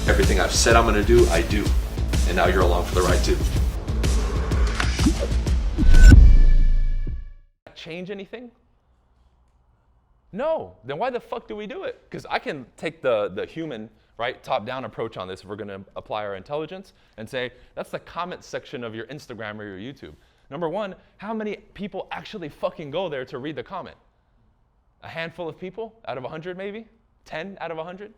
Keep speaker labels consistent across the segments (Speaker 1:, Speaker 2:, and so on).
Speaker 1: Everything I've said I'm gonna do, I do. And now you're along for the ride too.
Speaker 2: Change anything? No. Then why the fuck do we do it? Because I can take the human, right, top-down approach on this if we're going to apply our intelligence and say, that's the comment section of your Instagram or your YouTube. Number one, how many people actually fucking go there to read the comment? A handful of people out of 100 maybe? 10 out of 100?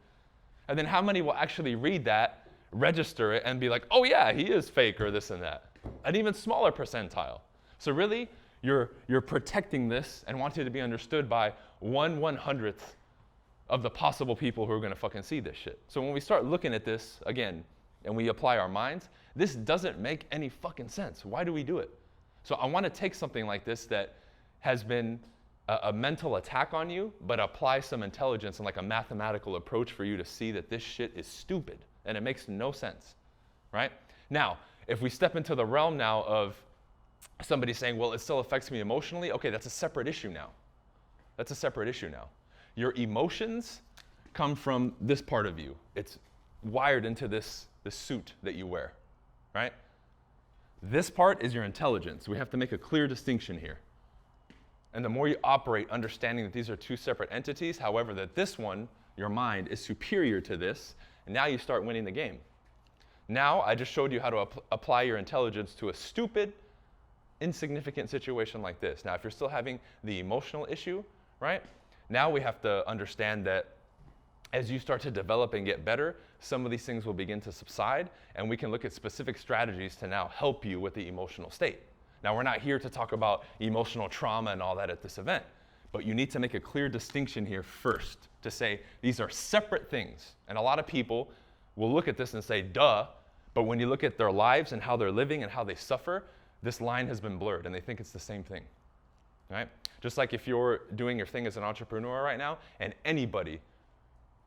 Speaker 2: And then how many will actually read that, register it, and be like, oh yeah, he is fake or this and that? An even smaller percentile. So really, you're protecting this and want it to be understood by 1/100th of the possible people who are going to fucking see this shit. So when we start looking at this again and we apply our minds, this doesn't make any fucking sense. Why do we do it? So I want to take something like this that has been a mental attack on you, but apply some intelligence and like a mathematical approach for you to see that this shit is stupid and it makes no sense, right? Now, if we step into the realm now of somebody saying, well, it still affects me emotionally, okay, that's a separate issue now. That's a separate issue now. Your emotions come from this part of you. It's wired into this suit that you wear, right? This part is your intelligence. We have to make a clear distinction here. And the more you operate understanding that these are two separate entities, however, that this one, your mind, is superior to this, and now you start winning the game. Now, I just showed you how to apply your intelligence to a stupid, insignificant situation like this. Now, if you're still having the emotional issue, right? Now we have to understand that as you start to develop and get better, some of these things will begin to subside, and we can look at specific strategies to now help you with the emotional state. Now, we're not here to talk about emotional trauma and all that at this event, but you need to make a clear distinction here first to say these are separate things. And a lot of people will look at this and say, duh, but when you look at their lives and how they're living and how they suffer, this line has been blurred and they think it's the same thing, right? Just like if you're doing your thing as an entrepreneur right now, and anybody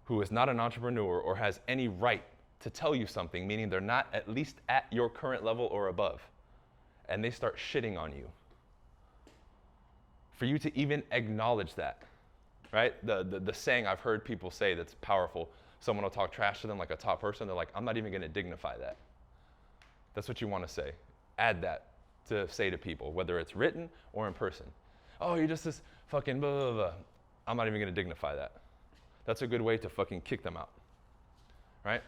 Speaker 2: who is not an entrepreneur or has any right to tell you something, meaning they're not at least at your current level or above, and they start shitting on you, for you to even acknowledge that, right? The saying I've heard people say that's powerful, someone will talk trash to them like a top person, they're like, I'm not even gonna dignify that. That's what you wanna say. Add that to say to people, whether it's written or in person. Oh, you're just this fucking blah, blah, blah. I'm not even gonna dignify that. That's a good way to fucking kick them out, right?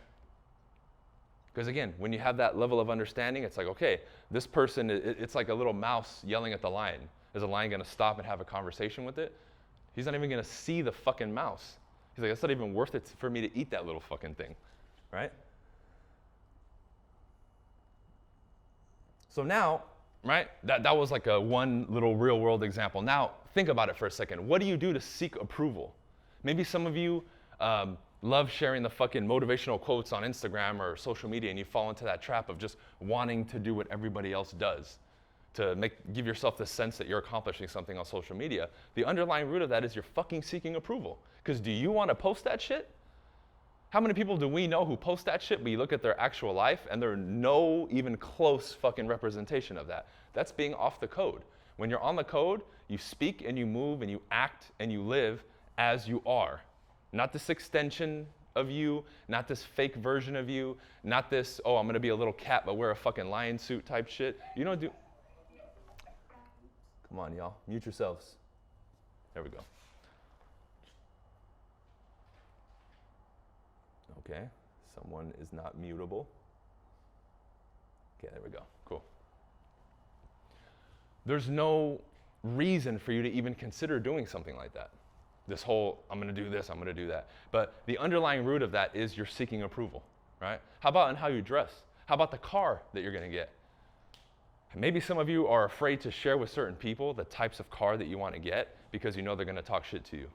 Speaker 2: Because again, when you have that level of understanding, it's like, okay, this person, it's like a little mouse yelling at the lion. Is the lion gonna stop and have a conversation with it? He's not even gonna see the fucking mouse. He's like, it's not even worth it for me to eat that little fucking thing, right? So now, right, that was like a one little real world example. Now, think about it for a second. What do you do to seek approval? Maybe some of you love sharing the fucking motivational quotes on Instagram or social media, and you fall into that trap of just wanting to do what everybody else does to give yourself the sense that you're accomplishing something on social media. The underlying root of that is you're fucking seeking approval. Because do you want to post that shit? How many people do we know who post that shit, but you look at their actual life and they're no even close fucking representation of that? That's being off the code. When you're on the code, you speak and you move and you act and you live as you are. Not this extension of you, not this fake version of you, not this, oh, I'm gonna be a little cat but wear a fucking lion suit type shit. You don't do. Come on, y'all, mute yourselves. There we go. Okay, someone is not mutable. Okay, there we go, cool. There's no reason for you to even consider doing something like that. This whole, I'm gonna do this, I'm gonna do that. But the underlying root of that is you're seeking approval, right? How about in how you dress? How about the car that you're gonna get? Maybe some of you are afraid to share with certain people the types of car that you wanna get because you know they're gonna talk shit to you,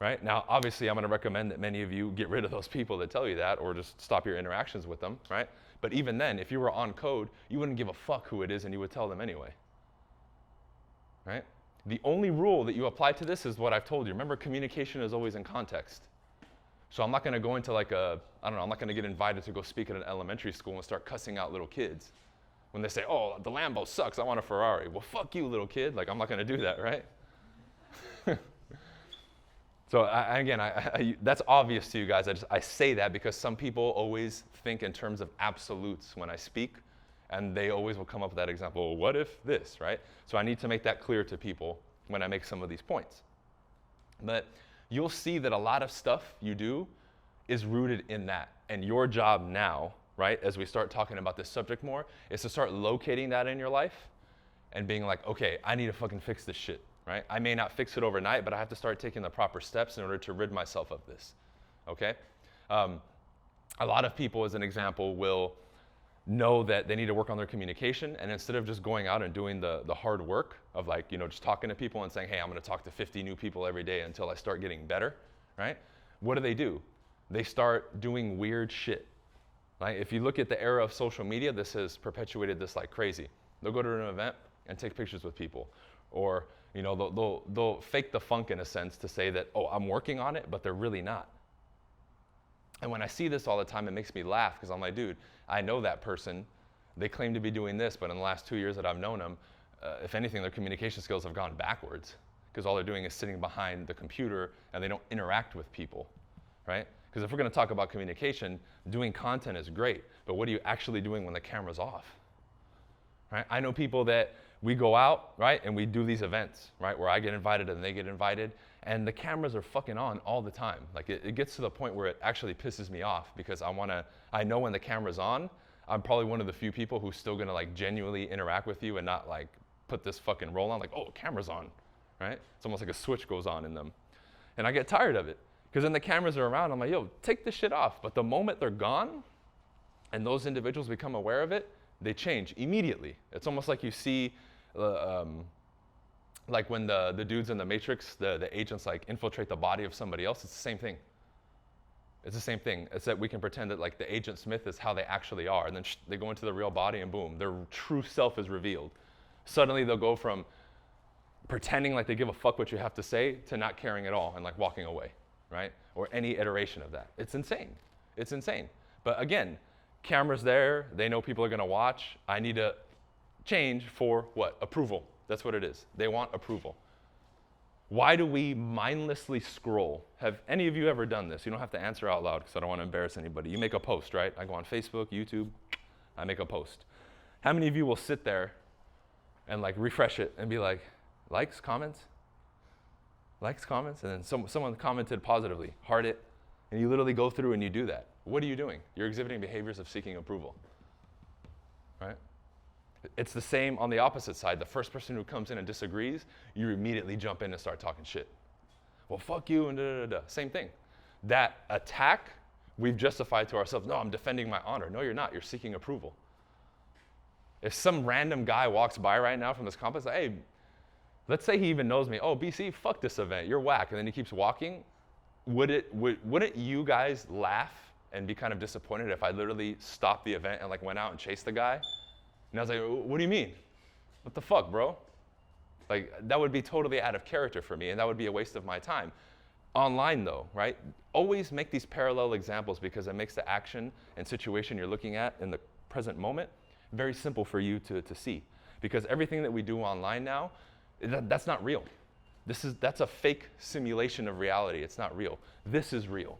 Speaker 2: right? Now, obviously, I'm gonna recommend that many of you get rid of those people that tell you that or just stop your interactions with them, right? But even then, if you were on code, you wouldn't give a fuck who it is and you would tell them anyway, right? The only rule that you apply to this is what I've told you. Remember, communication is always in context. So I'm not gonna go into like a, I don't know, I'm not gonna get invited to go speak at an elementary school and start cussing out little kids. When they say, oh, the Lambo sucks, I want a Ferrari. Well, fuck you, little kid. Like, I'm not gonna do that, right? So that's obvious to you guys. I say that because some people always think in terms of absolutes when I speak, and they always will come up with that example, well, what if this, right? So I need to make that clear to people when I make some of these points. But you'll see that a lot of stuff you do is rooted in that. And your job now, right, as we start talking about this subject more, is to start locating that in your life and being like, okay, I need to fucking fix this shit, right? I may not fix it overnight, but I have to start taking the proper steps in order to rid myself of this, okay? A lot of people, as an example, will know that they need to work on their communication, and instead of just going out and doing the hard work of like, just talking to people and saying, hey, I'm gonna talk to 50 new people every day until I start getting better, right? What do? They start doing weird shit, right? If you look at the era of social media, this has perpetuated this like crazy. They'll go to an event and take pictures with people, or they'll fake the funk in a sense to say that, oh, I'm working on it, but they're really not. And when I see this all the time, it makes me laugh because I'm like, dude, I know that person. They claim to be doing this, but in the last 2 years that I've known them, if anything, their communication skills have gone backwards because all they're doing is sitting behind the computer and they don't interact with people, right? Because if we're going to talk about communication, doing content is great, but what are you actually doing when the camera's off, right? I know people that we go out, right, and we do these events, right, where I get invited and they get invited, and the cameras are fucking on all the time. Like it gets to the point where it actually pisses me off because I know when the camera's on, I'm probably one of the few people who's still gonna like genuinely interact with you and not like put this fucking roll on, like, oh, camera's on, right? It's almost like a switch goes on in them. And I get tired of it because then the cameras are around, I'm like, yo, take this shit off. But the moment they're gone and those individuals become aware of it, they change immediately. It's almost like you see, like when the dudes in the Matrix, the agents like infiltrate the body of somebody else, it's the same thing. It's the same thing. It's that we can pretend that like the Agent Smith is how they actually are, and then they go into the real body and boom, their true self is revealed. Suddenly they'll go from pretending like they give a fuck what you have to say to not caring at all and like walking away, right? Or any iteration of that. It's insane. It's insane. But again, cameras there, they know people are gonna watch. I need to change for what? Approval. That's what it is. They want approval. Why do we mindlessly scroll? Have any of you ever done this? You don't have to answer out loud because I don't want to embarrass anybody. You make a post, right? I go on Facebook, YouTube, I make a post. How many of you will sit there and like refresh it and be like, likes, comments? Likes, comments? And then someone commented positively, heart it, and you literally go through and you do that. What are you doing? You're exhibiting behaviors of seeking approval, right? It's the same on the opposite side. The first person who comes in and disagrees, you immediately jump in and start talking shit. Well, fuck you and da-da-da-da. Same thing. That attack, we've justified to ourselves, no, I'm defending my honor. No, you're not. You're seeking approval. If some random guy walks by right now from this complex, like, hey, let's say he even knows me. Oh, BC, fuck this event. You're whack. And then he keeps walking. Wouldn't you guys laugh and be kind of disappointed if I literally stopped the event and like went out and chased the guy? And I was like, what do you mean? What the fuck, bro? Like, that would be totally out of character for me, and that would be a waste of my time. Online, though, right? Always make these parallel examples because it makes the action and situation you're looking at in the present moment very simple for you to see. Because everything that we do online now, that's not real. That's a fake simulation of reality. It's not real. This is real,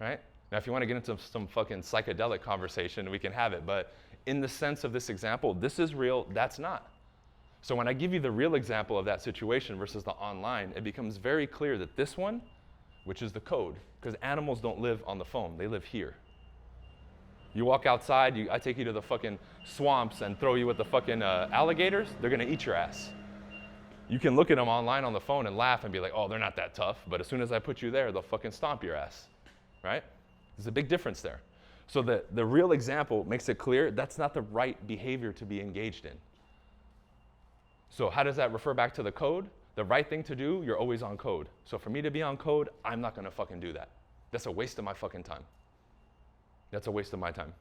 Speaker 2: right? Now, if you want to get into some fucking psychedelic conversation, we can have it, but in the sense of this example, this is real, that's not. So when I give you the real example of that situation versus the online, it becomes very clear that this one, which is the code, because animals don't live on the phone, they live here. You walk outside, I take you to the fucking swamps and throw you with the fucking alligators, they're gonna eat your ass. You can look at them online on the phone and laugh and be like, oh, they're not that tough, but as soon as I put you there, they'll fucking stomp your ass, right? There's a big difference there. So the real example makes it clear that's not the right behavior to be engaged in. So how does that refer back to the code? The right thing to do, you're always on code. So for me to be on code, I'm not gonna fucking do that. That's a waste of my fucking time. That's a waste of my time.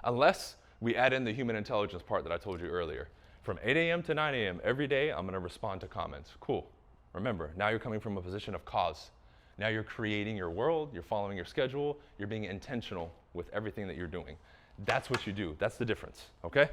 Speaker 2: Unless we add in the human intelligence part that I told you earlier. From 8 a.m. to 9 a.m. every day, I'm gonna respond to comments. Cool. Remember, now you're coming from a position of cause. Now you're creating your world, you're following your schedule, you're being intentional with everything that you're doing. That's what you do. That's the difference, okay?